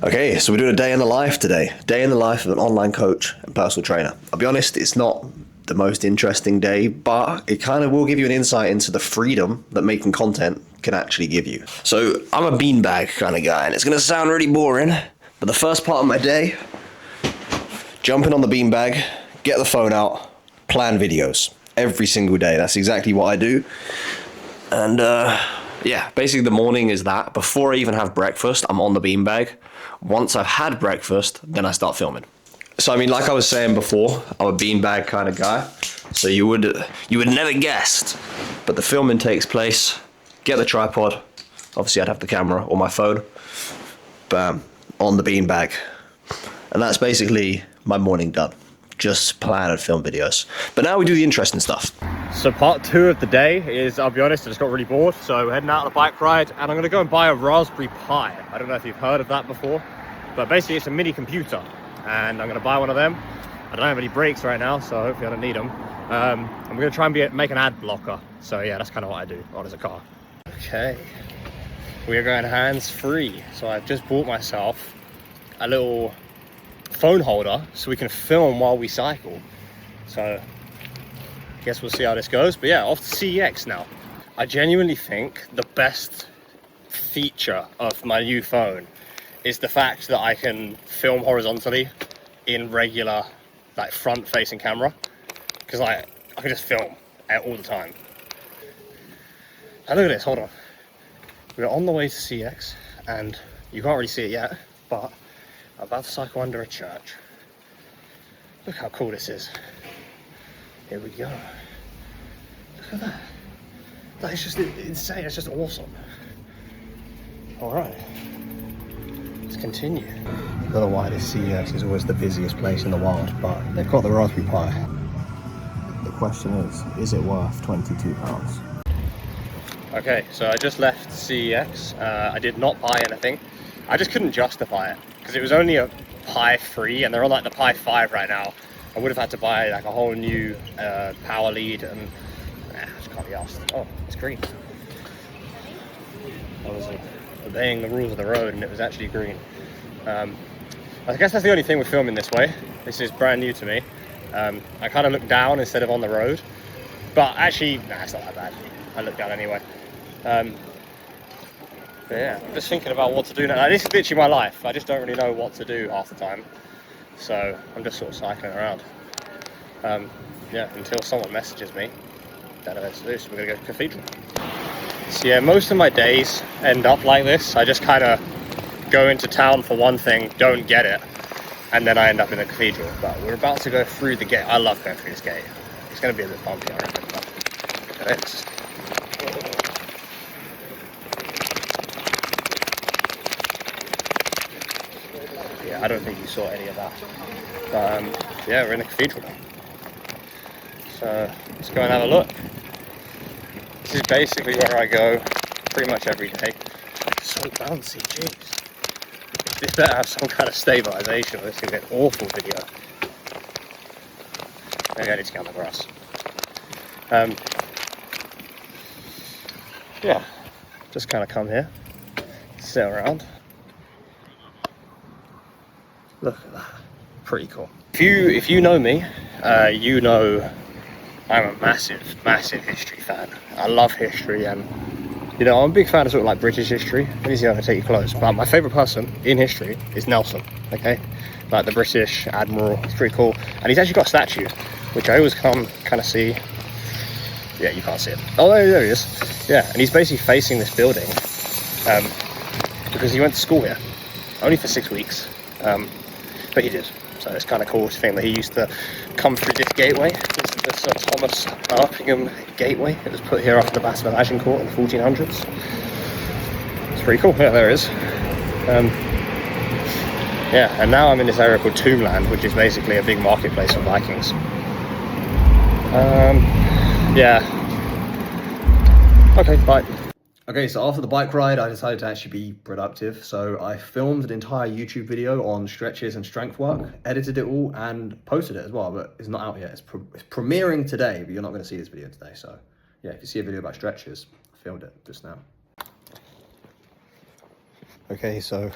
Okay, so we're doing a day in the life today. Day in the life of an online coach and personal trainer. I'll be honest, it's not the most interesting day, but it kind of will give you an insight into the freedom that making content can actually give you. So I'm a beanbag kind of guy, and it's going to sound really boring, but the first part of my day, jumping on the beanbag, get the phone out, plan videos every single day. That's exactly what I do. And yeah, basically the morning is that. Before I even have breakfast, I'm on the beanbag. Once I've had breakfast, then I start filming. So I mean, like I was saying before, I'm a beanbag kind of guy. So you would never guessed, but the filming takes place. Get the tripod. Obviously, I'd have the camera or my phone. Bam, on the beanbag, and that's basically my morning done. Just plan and film videos. But now we do the interesting stuff. So part two of the day is, I'll be honest, I just got really bored. So we're heading out on a bike ride, and I'm gonna go and buy a Raspberry Pi. I don't know if you've heard of that before, but basically it's a mini computer, and I'm gonna buy one of them. I don't have any brakes right now, so hopefully I don't need them. I'm gonna try and make an ad blocker. So yeah, that's kind of what I do on as a car. Okay, we are going hands-free. So I've just bought myself a little phone holder so we can film while we cycle. So I guess we'll see how this goes. But yeah, off to CEX now. I genuinely think the best feature of my new phone is the fact that I can film horizontally in regular, like, front-facing camera, because I can just film all the time. And look at this, hold on. We're on the way to CEX, and you can't really see it yet, but I'm about to cycle under a church. Look how cool this is. Here we go. Look at that. That is just insane. It's just awesome. All right. Let's continue. I don't know why this CEX is always the busiest place in the world, but they've got the Raspberry Pi. The question is it worth £22? Okay, so I just left CEX. I did not buy anything. I just couldn't justify it because it was only a Pi 3, and they're on like the Pi 5 right now. I would have had to buy like a whole new power lead, and I just can't be asked. Oh, it's green. I was obeying the rules of the road, and it was actually green. I guess that's the only thing with filming this way. This is brand new to me. I kind of look down instead of on the road, but actually, nah, it's not that bad. I look down anyway. But yeah, I'm just thinking about what to do now. Like, this is literally my life. I just don't really know what to do half the time. So I'm just sort of cycling around. Yeah, until someone messages me. Don't know what to do, so we're gonna go to Cathedral. So yeah, most of my days end up like this. I just kind of go into town for one thing, don't get it, and then I end up in the Cathedral. But we're about to go through the gate. I love going through this gate. It's gonna be a bit bumpy, I reckon, but look at this. I don't think you saw any of that. But yeah, we're in the cathedral now. So let's go and have a look. This is basically where I go pretty much every day. It's so bouncy, jeez. This better have some kind of stabilization, or this is going to be an awful video. Maybe I need to get on the grass. Yeah, just kind of come here, sit around. Look at that, pretty cool. If you know me, you know I'm a massive history fan. I love history, and you know, I'm a big fan of sort of like British history. Let me see if I can take you close. But my favourite person in history is Nelson, okay? Like the British Admiral, he's pretty cool. And he's actually got a statue, which I always come kind of see. Yeah, you can't see it. Oh, there he is. Yeah, and he's basically facing this building because he went to school here, only for 6 weeks. But he did, so it's kind of cool to think that he used to come through this gateway. This is the Sir Thomas Erpingham Gateway. It was put here after the Battle of Agincourt in the 1400s. It's pretty cool. Yeah, there it is. Yeah, and now I'm in this area called Tombland, which is basically a big marketplace for Vikings. Yeah. Okay, bye. Okay, so after the bike ride, I decided to actually be productive. So I filmed an entire YouTube video on stretches and strength work, edited it all, and posted it as well, but it's not out yet. It's premiering today, but you're not going to see this video today. So yeah, if you see a video about stretches, I filmed it just now. Okay, so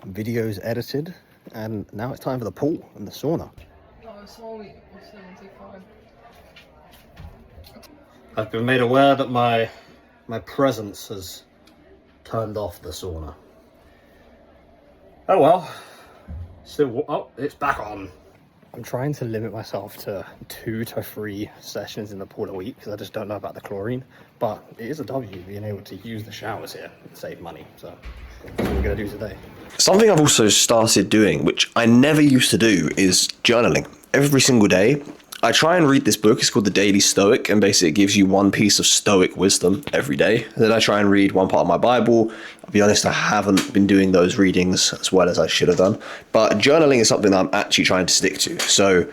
videos edited, and now it's time for the pool and the sauna. No, it's only 75. I've been made aware that my presence has turned off the sauna. Oh well. Still, oh, it's back on. I'm trying to limit myself to 2 to 3 sessions in the pool a week because I just don't know about the chlorine. But it is a W being able to use the showers here and save money. So that's what we're gonna do today. Something I've also started doing, which I never used to do, is journaling. Every single day, I try and read this book. It's called The Daily Stoic, and basically it gives you one piece of Stoic wisdom every day. And then I try and read one part of my Bible. I'll be honest, I haven't been doing those readings as well as I should have done. But journaling is something that I'm actually trying to stick to. So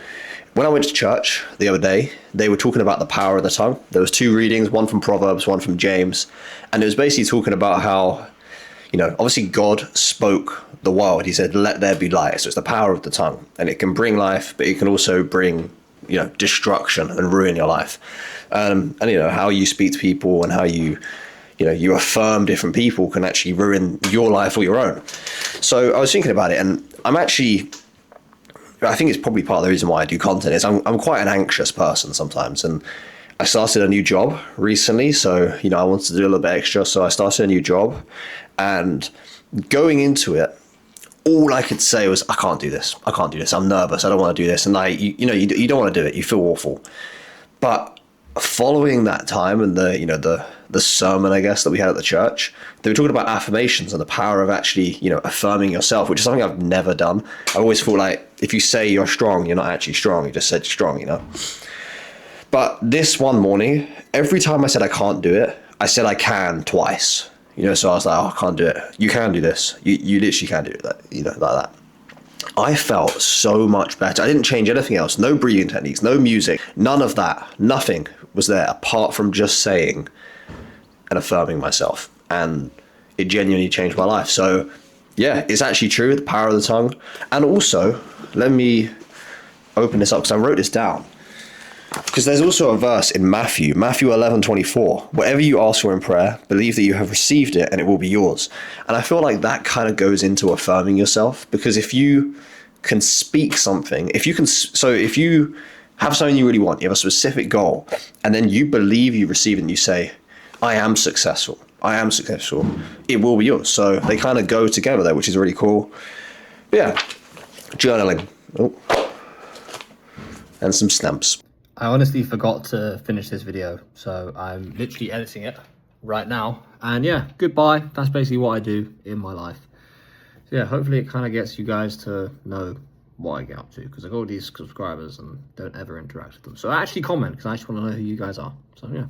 when I went to church the other day, they were talking about the power of the tongue. There was 2 readings, one from Proverbs, one from James. And it was basically talking about how, you know, obviously God spoke the world. He said, let there be light. So it's the power of the tongue. And it can bring life, but it can also bring, you know, destruction and ruin your life. And you know, how you speak to people and how you affirm different people can actually ruin your life or your own. So I was thinking about it, and I think it's probably part of the reason why I do content is I'm quite an anxious person sometimes. And I started a new job recently, so, you know, I wanted to do a little bit extra. So I started a new job, and going into it, all I could say was, I can't do this. I'm nervous. I don't want to do this. And you don't want to do it. You feel awful. But following that time and the sermon, I guess, that we had at the church, they were talking about affirmations and the power of actually, you know, affirming yourself, which is something I've never done. I always feel like if you say you're strong, you're not actually strong. You just said strong, you know. But this one morning, every time I said I can't do it, I said I can twice. You know, so I was like, oh, I can't do it. You can do this. You literally can do it, you know, like that. I felt so much better. I didn't change anything else. No breathing techniques, no music, none of that. Nothing was there apart from just saying and affirming myself. And it genuinely changed my life. So, yeah, it's actually true, the power of the tongue. And also, let me open this up because I wrote this down. Because there's also a verse in Matthew 11:24. Whatever you ask for in prayer, believe that you have received it and it will be yours. And I feel like that kind of goes into affirming yourself, because if you can speak something, if you have something you really want, you have a specific goal, and then you believe you receive it and you say, I am successful, it will be yours. So they kind of go together there, which is really cool. But yeah, journaling. Oh. And some stamps. I honestly forgot to finish this video, so I'm literally editing it right now. And yeah, goodbye. That's basically what I do in my life. So yeah, hopefully it kind of gets you guys to know what I get up to, because I've got all these subscribers and don't ever interact with them. So actually comment, because I just want to know who you guys are. So yeah.